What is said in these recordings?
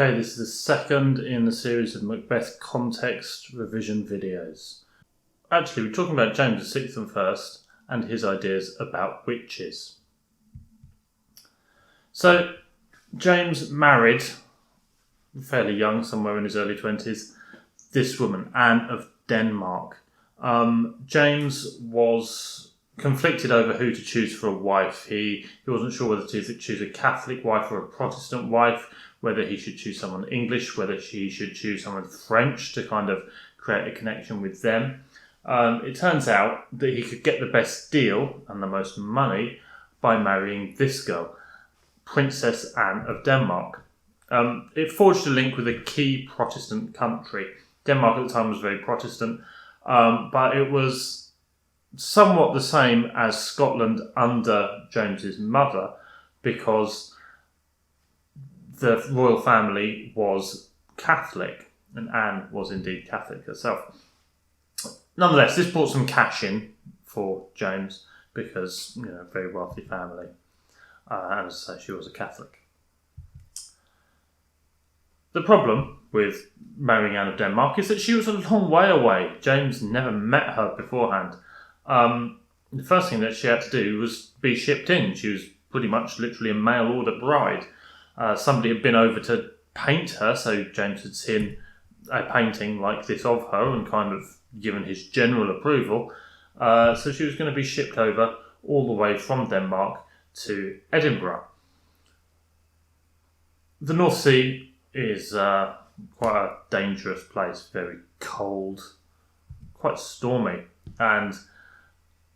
Okay, this is the second in the series of Macbeth context revision videos. Actually, we're talking about James VI first and his ideas about witches. So, James married, fairly young, somewhere in his early 20s, this woman, Anne of Denmark. James was conflicted over who to choose for a wife. He wasn't sure whether to choose a Catholic wife or a Protestant wife, whether he should choose someone English, whether he should choose someone French to kind of create a connection with them. It turns out that he could get the best deal and the most money by marrying this girl, Princess Anne of Denmark. It forged a link with a key Protestant country. Denmark at the time was very Protestant, but it was somewhat the same as Scotland under James's mother, because the royal family was Catholic, and Anne was indeed Catholic herself. Nonetheless, this brought some cash in for James because, very wealthy family. And as I say, she was a Catholic. The problem with marrying Anne of Denmark is that she was a long way away. James never met her beforehand. The first thing that she had to do was be shipped in. She was pretty much literally a mail order bride. Somebody had been over to paint her, so James had seen a painting like this of her and kind of given his general approval. So she was going to be shipped over all the way from Denmark to Edinburgh. The North Sea is quite a dangerous place, very cold, quite stormy, and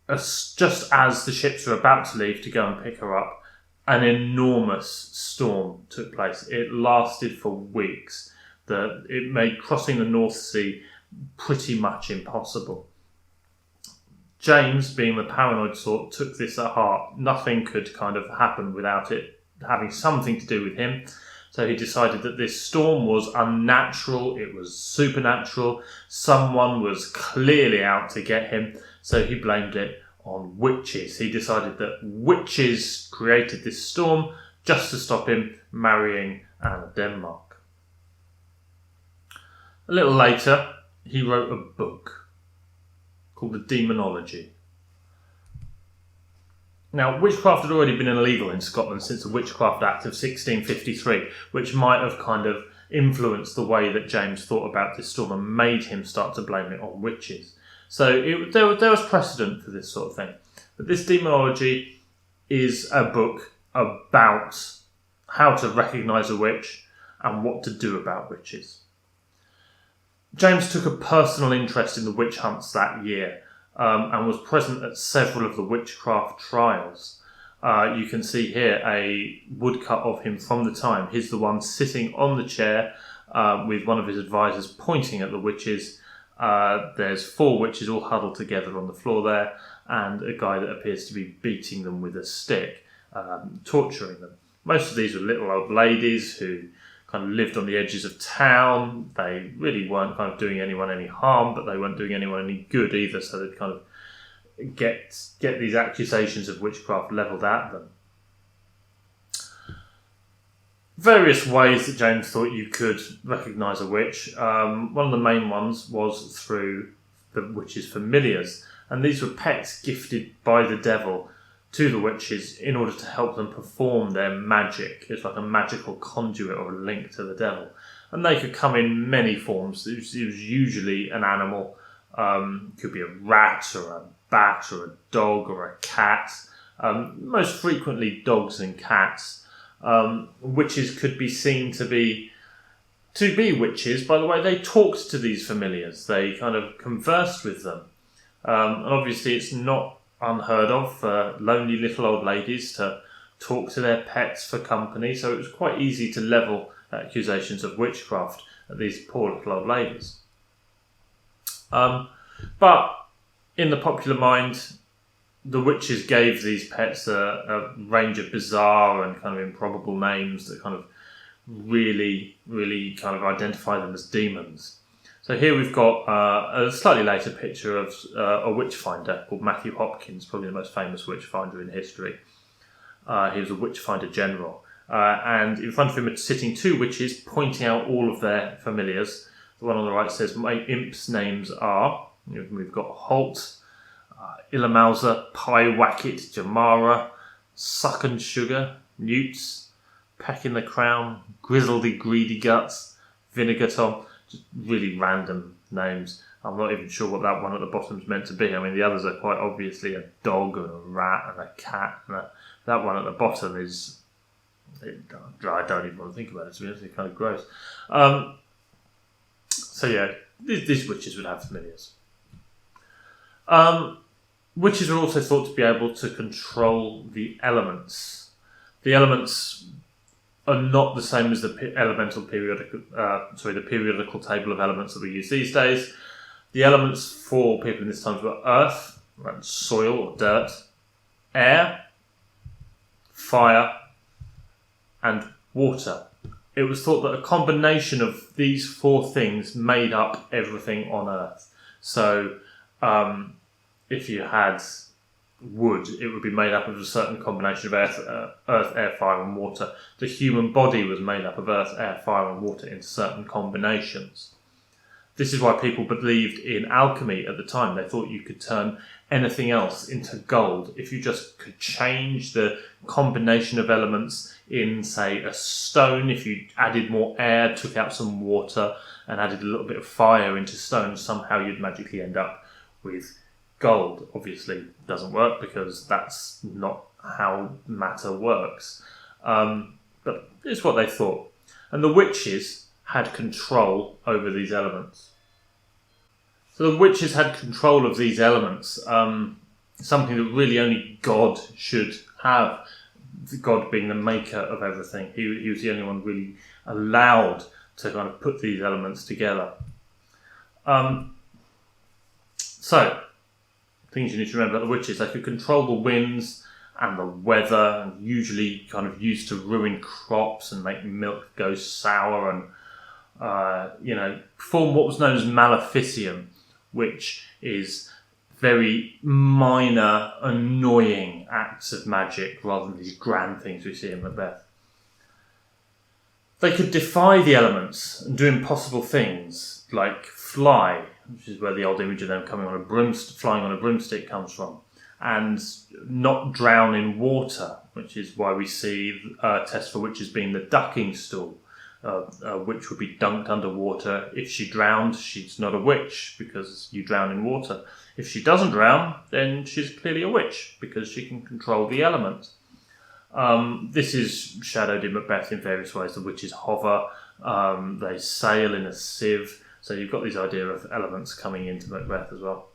just as the ships were about to leave to go and pick her up, an enormous storm took place. It lasted for weeks. It made crossing the North Sea pretty much impossible. James, being the paranoid sort, took this at heart. Nothing could kind of happen without it having something to do with him. So he decided that this storm was unnatural, it was supernatural, someone was clearly out to get him, so he blamed it on witches. He decided that witches created this storm just to stop him marrying Anne of Denmark. A little later, he wrote a book called The Demonology. Now, witchcraft had already been illegal in Scotland since the Witchcraft Act of 1653, which might have kind of influenced the way that James thought about this storm and made him start to blame it on witches. So there was precedent for this sort of thing. But this Demonology is a book about how to recognise a witch and what to do about witches. James took a personal interest in the witch hunts that year and was present at several of the witchcraft trials. You can see here a woodcut of him from the time. He's the one sitting on the chair with one of his advisors pointing at the witches. There's 4 witches all huddled together on the floor there, and a guy that appears to be beating them with a stick, torturing them. Most of these were little old ladies who kind of lived on the edges of town. They really weren't kind of doing anyone any harm, but they weren't doing anyone any good either, so they'd kind of get these accusations of witchcraft levelled at them. Various ways that James thought you could recognise a witch. One of the main ones was through the witches' familiars, and these were pets gifted by the devil to the witches in order to help them perform their magic. It's like a magical conduit or a link to the devil. And they could come in many forms. It was usually an animal. Could be a rat or a bat or a dog or a cat. Most frequently dogs and cats. Witches could be seen to be witches by the way they talked to these familiars. They kind of conversed with them. And obviously it's not unheard of for lonely little old ladies to talk to their pets for company, so it was quite easy to level accusations of witchcraft at these poor little old ladies. But in the popular mind, the witches gave these pets a range of bizarre and kind of improbable names that kind of really kind of identify them as demons. So here we've got a slightly later picture of a witchfinder called Matthew Hopkins, probably the most famous witchfinder in history. He was a witchfinder general, and in front of him are sitting two witches pointing out all of their familiars. The one on the right says, "My imps' names are," we've got Holt, Illamauser, Pyewacket, Jamara, Suck and Sugar, Newts, Peck in the Crown, Grizzledy Greedy Guts, Vinegar Tom. Just really random names. I'm not even sure what that one at the bottom is meant to be. I mean, the others are quite obviously a dog and a rat and a cat. And that one at the bottom is... I don't even want to think about it, to be honest. It's kind of gross. So yeah, these witches would have familiars. Witches are also thought to be able to control the elements. The elements are not the same as the the periodical table of elements that we use these days. The elements for people in this time were earth, soil or dirt, air, fire, and water. It was thought that a combination of these four things made up everything on Earth. So, if you had wood, it would be made up of a certain combination of earth, air, fire, and water. The human body was made up of earth, air, fire, and water in certain combinations. This is why people believed in alchemy at the time. They thought you could turn anything else into gold if you just could change the combination of elements in, say, a stone. If you added more air, took out some water, and added a little bit of fire into stone, somehow you'd magically end up with gold. Obviously, it doesn't work because that's not how matter works. But it's what they thought. And the witches had control over these elements. So the witches had control of these elements, something that really only God should have, God being the maker of everything. He was the only one really allowed to kind of put these elements together. So, things you need to remember about the witches: they could control the winds and the weather, and usually kind of used to ruin crops and make milk go sour and perform what was known as maleficium, which is very minor, annoying acts of magic rather than these grand things we see in Macbeth. They could defy the elements and do impossible things like fly, which is where the old image of them flying on a broomstick comes from, and not drown in water, which is why we see tests for witches being the ducking stool. A witch would be dunked underwater. If she drowned, she's not a witch because you drown in water. If she doesn't drown, then she's clearly a witch because she can control the element. This is shadowed in Macbeth in various ways. The witches hover, they sail in a sieve. So you've got this idea of elements coming into Macbeth as well.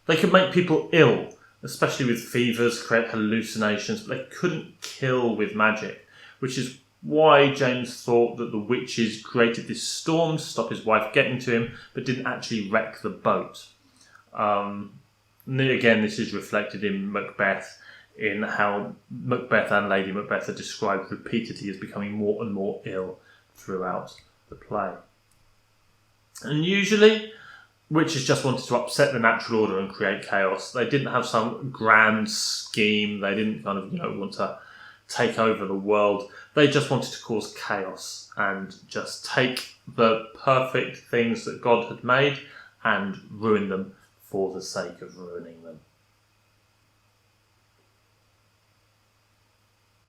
They could make people ill, especially with fevers, create hallucinations, but they couldn't kill with magic, which is why James thought that the witches created this storm to stop his wife getting to him, but didn't actually wreck the boat. And again, this is reflected in Macbeth, in how Macbeth and Lady Macbeth are described repeatedly as becoming more and more ill throughout the play. And usually, witches just wanted to upset the natural order and create chaos. They didn't have some grand scheme. They didn't want to take over the world. They just wanted to cause chaos and just take the perfect things that God had made and ruin them for the sake of ruining them.